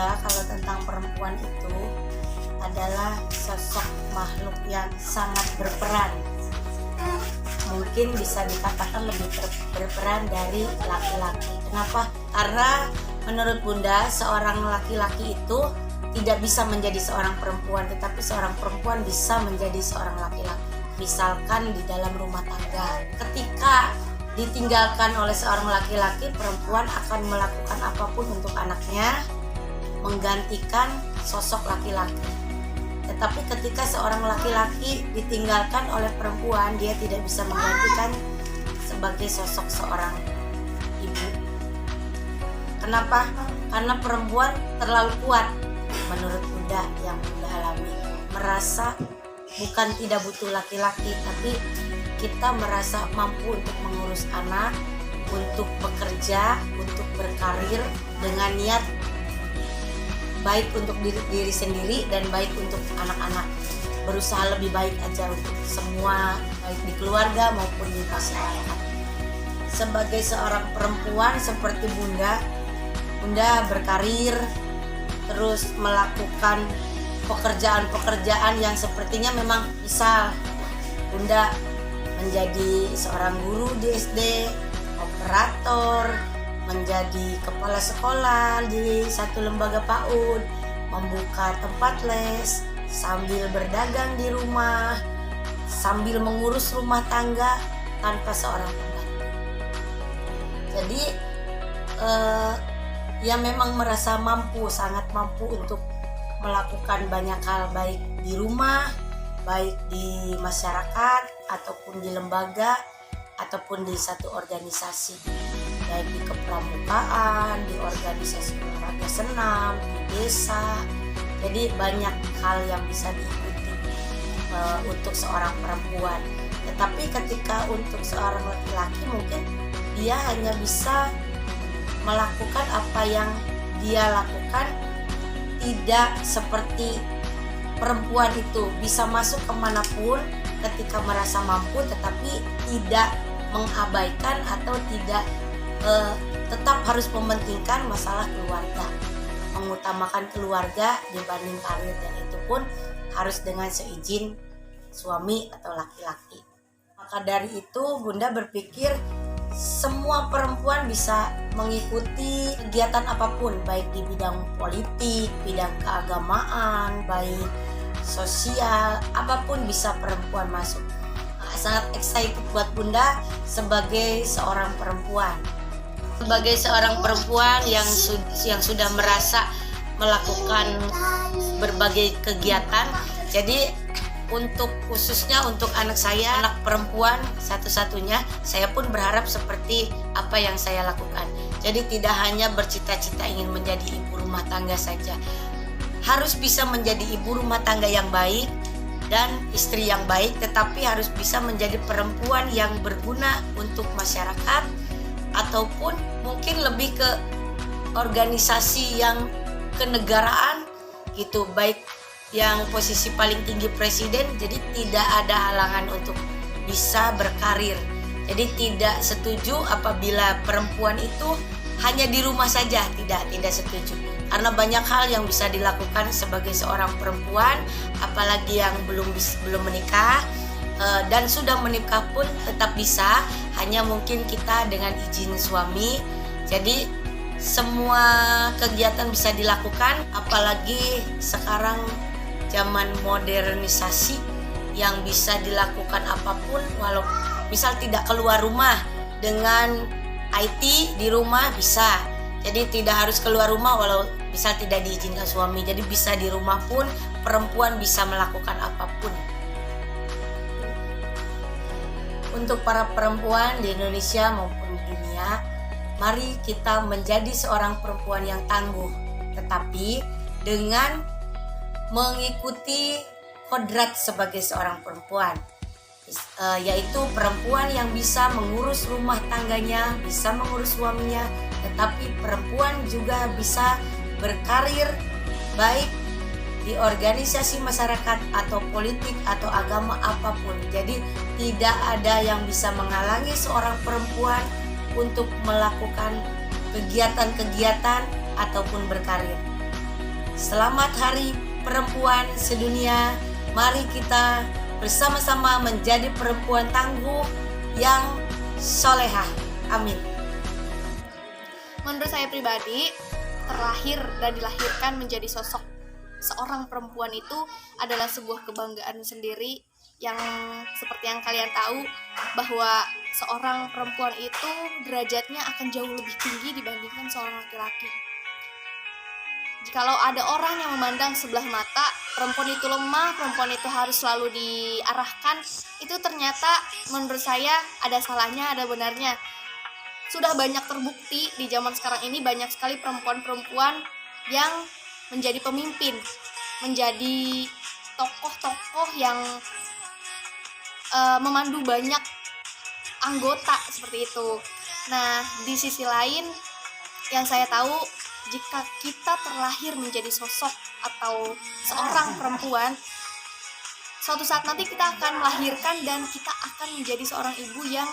Bunda, kalau tentang perempuan itu adalah sosok makhluk yang sangat berperan. Mungkin bisa dikatakan lebih berperan dari laki-laki. Kenapa? Karena menurut Bunda, seorang laki-laki itu tidak bisa menjadi seorang perempuan, tetapi seorang perempuan bisa menjadi seorang laki-laki. Misalkan di dalam rumah tangga, ketika ditinggalkan oleh seorang laki-laki, perempuan akan melakukan apapun untuk anaknya, menggantikan sosok laki-laki. Tetapi ketika seorang laki-laki ditinggalkan oleh perempuan, dia tidak bisa menggantikan sebagai sosok seorang ibu. Kenapa? Karena perempuan terlalu kuat menurut Bunda, yang Bunda alami. Merasa bukan tidak butuh laki-laki, tapi kita merasa mampu untuk mengurus anak, untuk bekerja, untuk berkarir dengan niat baik untuk diri sendiri dan baik untuk anak-anak. Berusaha lebih baik aja untuk semua, baik di keluarga maupun di masyarakat. Sebagai seorang perempuan seperti Bunda berkarir, terus melakukan pekerjaan-pekerjaan yang sepertinya memang misal Bunda menjadi seorang guru di SD, operator, menjadi kepala sekolah di satu lembaga PAUD, membuka tempat les, sambil berdagang di rumah, sambil mengurus rumah tangga tanpa seorang pembantu. Jadi ya memang merasa mampu, sangat mampu untuk melakukan banyak hal, baik di rumah, baik di masyarakat, ataupun di lembaga, ataupun di satu organisasi, baik di kepramukaan, di organisasi olahraga senam, di desa. Jadi banyak hal yang bisa diikuti untuk seorang perempuan. Tetapi ketika untuk seorang laki-laki, mungkin dia hanya bisa melakukan apa yang dia lakukan, tidak seperti perempuan itu bisa masuk kemanapun ketika merasa mampu, tetapi tidak mengabaikan atau tidak tetap harus mementingkan masalah keluarga, mengutamakan keluarga dibanding karir, dan itu pun harus dengan seizin suami atau laki-laki. Maka dari itu Bunda berpikir semua perempuan bisa mengikuti kegiatan apapun, baik di bidang politik, bidang keagamaan, baik sosial, apapun bisa perempuan masuk. Sangat excited buat Bunda sebagai seorang perempuan. Sebagai seorang perempuan yang sudah merasa melakukan berbagai kegiatan, jadi khususnya untuk anak saya, anak perempuan satu-satunya, saya pun berharap seperti apa yang saya lakukan. Jadi tidak hanya bercita-cita ingin menjadi ibu rumah tangga saja, harus bisa menjadi ibu rumah tangga yang baik dan istri yang baik, tetapi harus bisa menjadi perempuan yang berguna untuk masyarakat, ataupun mungkin lebih ke organisasi yang kenegaraan gitu, baik yang posisi paling tinggi presiden. Jadi tidak ada halangan untuk bisa berkarir. Jadi tidak setuju apabila perempuan itu hanya di rumah saja, tidak setuju. Karena banyak hal yang bisa dilakukan sebagai seorang perempuan, apalagi yang belum menikah, dan sudah menikah pun tetap bisa, hanya mungkin kita dengan izin suami. Jadi semua kegiatan bisa dilakukan, apalagi sekarang zaman modernisasi yang bisa dilakukan apapun, walau misal tidak keluar rumah, dengan IT di rumah bisa. Jadi tidak harus keluar rumah walau misal tidak diizinkan suami. Jadi bisa di rumah pun perempuan bisa melakukan apapun. Untuk para perempuan di Indonesia maupun di dunia, mari kita menjadi seorang perempuan yang tangguh, tetapi dengan mengikuti kodrat sebagai seorang perempuan, yaitu perempuan yang bisa mengurus rumah tangganya, bisa mengurus suaminya, tetapi perempuan juga bisa berkarir baik di organisasi masyarakat atau politik atau agama apapun. Jadi tidak ada yang bisa menghalangi seorang perempuan untuk melakukan kegiatan-kegiatan ataupun berkarir. Selamat Hari Perempuan Sedunia. Mari kita bersama-sama menjadi perempuan tangguh yang solehah. Amin. Menurut saya pribadi, terlahir dan dilahirkan menjadi sosok seorang perempuan itu adalah sebuah kebanggaan sendiri, yang seperti yang kalian tahu bahwa seorang perempuan itu derajatnya akan jauh lebih tinggi dibandingkan seorang laki-laki. Jikalau ada orang yang memandang sebelah mata perempuan itu lemah, perempuan itu harus selalu diarahkan, itu ternyata menurut saya ada salahnya, ada benarnya. Sudah banyak terbukti di zaman sekarang ini, banyak sekali perempuan-perempuan yang menjadi pemimpin, menjadi tokoh-tokoh yang memandu banyak anggota seperti itu. Nah, di sisi lain yang saya tahu, jika kita terlahir menjadi sosok atau seorang perempuan, suatu saat nanti kita akan melahirkan dan kita akan menjadi seorang ibu yang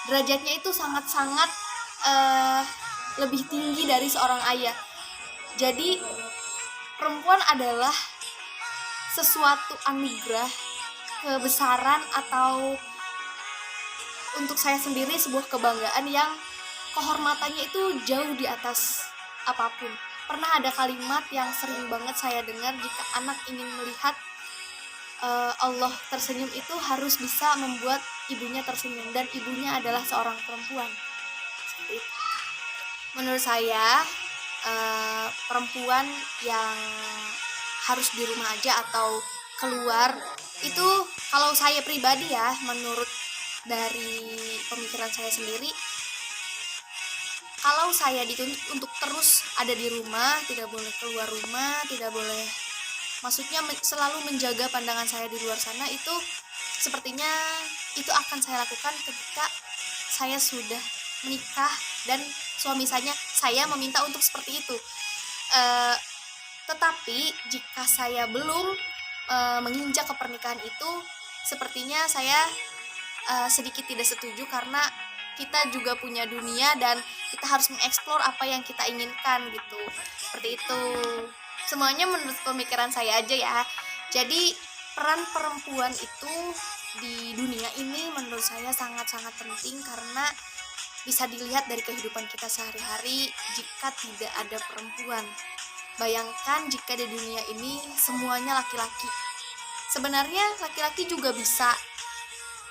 derajatnya itu sangat-sangat lebih tinggi dari seorang ayah. Jadi perempuan adalah sesuatu anugerah, kebesaran, atau untuk saya sendiri sebuah kebanggaan yang kehormatannya itu jauh di atas apapun. Pernah ada kalimat yang sering banget saya dengar, jika anak ingin melihat Allah tersenyum itu harus bisa membuat ibunya tersenyum, dan ibunya adalah seorang perempuan. Menurut saya perempuan yang harus di rumah aja atau keluar itu, kalau saya pribadi ya, menurut dari pemikiran saya sendiri, kalau saya dituntut untuk terus ada di rumah, tidak boleh keluar rumah, tidak boleh, maksudnya selalu menjaga pandangan saya di luar sana, itu sepertinya itu akan saya lakukan ketika saya sudah menikah dan suami saya meminta untuk seperti itu. Tetapi jika saya belum menginjak ke pernikahan itu, sepertinya saya sedikit tidak setuju, karena kita juga punya dunia dan kita harus mengeksplor apa yang kita inginkan gitu. Seperti itu. Semuanya menurut pemikiran saya aja ya. Jadi peran perempuan itu di dunia ini menurut saya sangat-sangat penting, karena bisa dilihat dari kehidupan kita sehari-hari jika tidak ada perempuan. Bayangkan jika di dunia ini semuanya laki-laki. Sebenarnya laki-laki juga bisa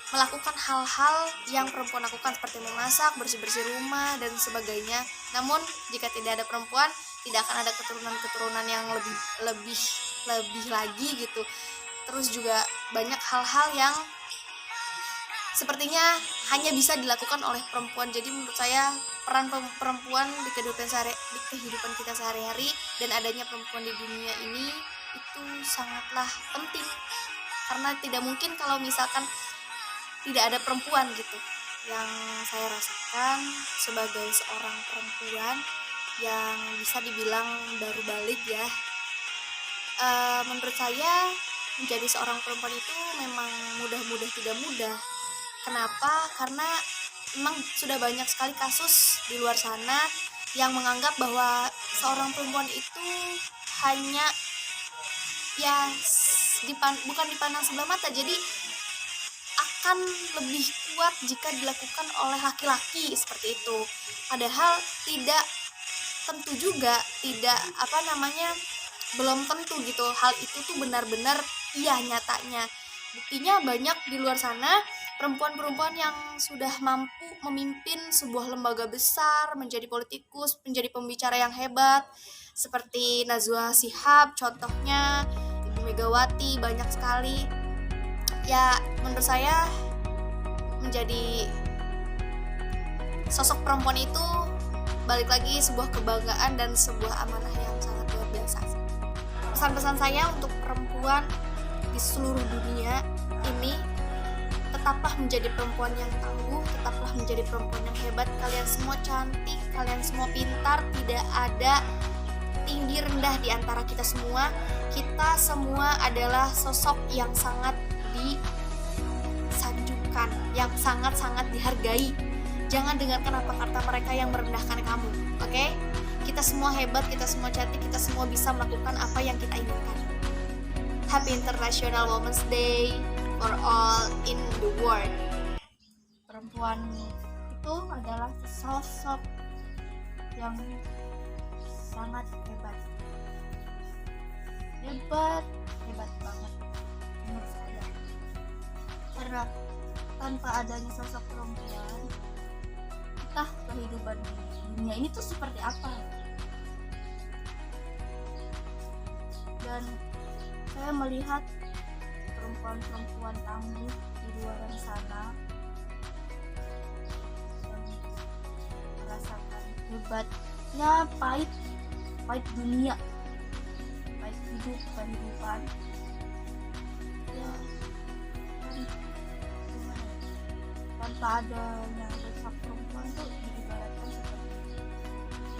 melakukan hal-hal yang perempuan lakukan, seperti memasak, bersih-bersih rumah, dan sebagainya. Namun jika tidak ada perempuan, tidak akan ada keturunan-keturunan yang lebih lagi gitu. Terus juga banyak hal-hal yang sepertinya hanya bisa dilakukan oleh perempuan. Jadi menurut saya peran perempuan di kehidupan kita sehari-hari, dan adanya perempuan di dunia ini itu sangatlah penting, karena tidak mungkin kalau misalkan tidak ada perempuan gitu. Yang saya rasakan sebagai seorang perempuan yang bisa dibilang baru balik ya, menurut saya menjadi seorang perempuan itu memang mudah-mudah tidak mudah. Kenapa? Karena memang sudah banyak sekali kasus di luar sana yang menganggap bahwa seorang perempuan itu hanya ya bukan dipandang sebelah mata, jadi akan lebih kuat jika dilakukan oleh laki-laki seperti itu. Padahal tidak tentu juga, belum tentu gitu hal itu tuh benar-benar iya nyatanya. Buktinya banyak di luar sana perempuan-perempuan yang sudah mampu memimpin sebuah lembaga besar, menjadi politikus, menjadi pembicara yang hebat, seperti Najwa Shihab contohnya, Ibu Megawati, banyak sekali. Ya, menurut saya menjadi sosok perempuan itu balik lagi sebuah kebanggaan dan sebuah amanah yang sangat luar biasa. Pesan-pesan saya untuk perempuan di seluruh dunia ini, tetaplah menjadi perempuan yang tangguh, tetaplah menjadi perempuan yang hebat. Kalian semua cantik, kalian semua pintar, tidak ada tinggi rendah di antara kita semua. Kita semua adalah sosok yang sangat disanjungkan, yang sangat-sangat dihargai. Jangan dengarkan apa kata mereka yang merendahkan kamu, oke? Kita kita semua hebat, kita semua cantik, kita semua bisa melakukan apa yang kita inginkan. Happy International Women's Day for all in the world. Perempuan itu adalah sosok yang sangat hebat banget menurut saya, karena tanpa adanya sosok perempuan, entah kehidupan dunia ini tuh seperti apa. Dan saya melihat perempuan-perempuan tangguh di luar sana yang merasakan hebatnya pahit dunia, pahit kehidupan ya, tanpa adanya sosok perempuan tuh diibaratkan seperti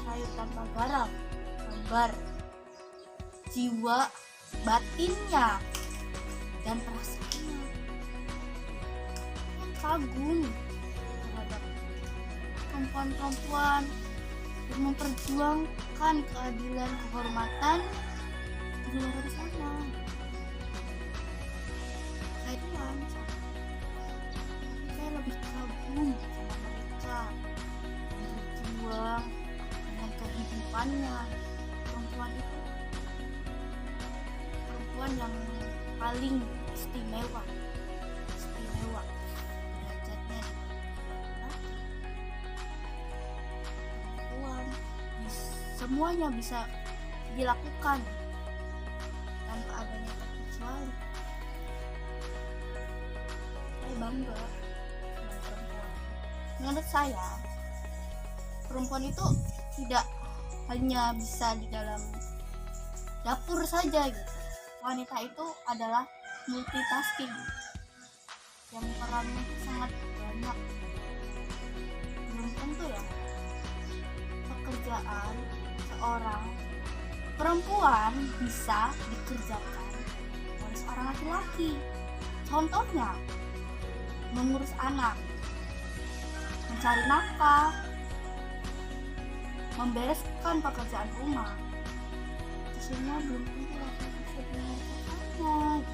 sayur tanpa garam, hambar jiwa, batinnya dan perasaannya yang kagum terhadap perempuan-perempuan yang memperjuangkan keadilan, kehormatan di luar sana. Saya lebih kagum sama mereka yang berjuang dengan kehidupannya. Perempuan itu perempuan yang paling istimewa derajatnya. Perempuan semuanya bisa dilakukan tanpa adanya terkecuali. Saya bangga dengan perempuan. Menurut saya, perempuan itu tidak hanya bisa di dalam dapur saja gitu. Wanita itu adalah multitasking yang perannya sangat banyak. Belum tentu ya pekerjaan seorang perempuan bisa dikerjakan oleh seorang laki-laki. Contohnya mengurus anak, mencari nafkah, membereskan pekerjaan rumah. Itu semua belum tentu laki-laki bisa melakukannya.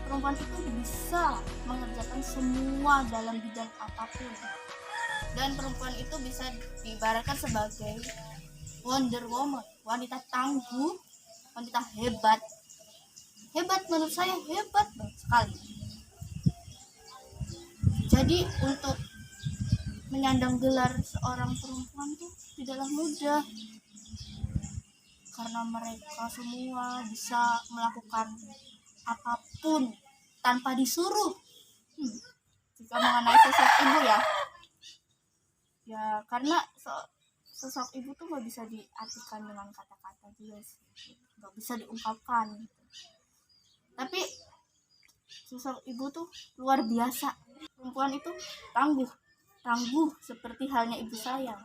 Perempuan itu bisa mengerjakan semua dalam bidang apapun, dan perempuan itu bisa diibaratkan sebagai Wonder Woman, wanita tangguh, wanita hebat menurut saya, hebat banget sekali. Jadi untuk menyandang gelar seorang perempuan itu tidaklah mudah, karena mereka semua bisa melakukan apapun tanpa disuruh. Jika mengenai sosok ibu ya karena sosok ibu tuh gak bisa diartikan dengan kata-kata juga sih, gak bisa diungkapkan gitu. Tapi sosok ibu tuh luar biasa. Perempuan itu tangguh seperti halnya ibu saya.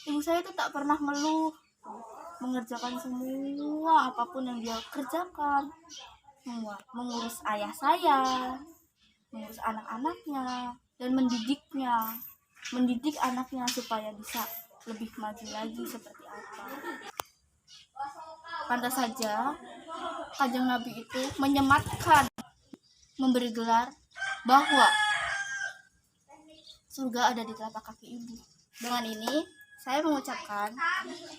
Ibu saya tuh tak pernah mengeluh, mengerjakan semua apapun yang dia kerjakan, mengurus ayah saya, mengurus anak-anaknya, dan mendidik anaknya supaya bisa lebih maju lagi seperti apa. Pantas saja Kanjeng Nabi itu menyematkan, memberi gelar bahwa surga ada di telapak kaki ibu. Dengan ini saya mengucapkan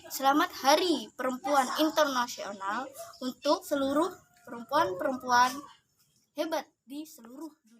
selamat Hari Perempuan Internasional untuk seluruh perempuan-perempuan hebat di seluruh dunia.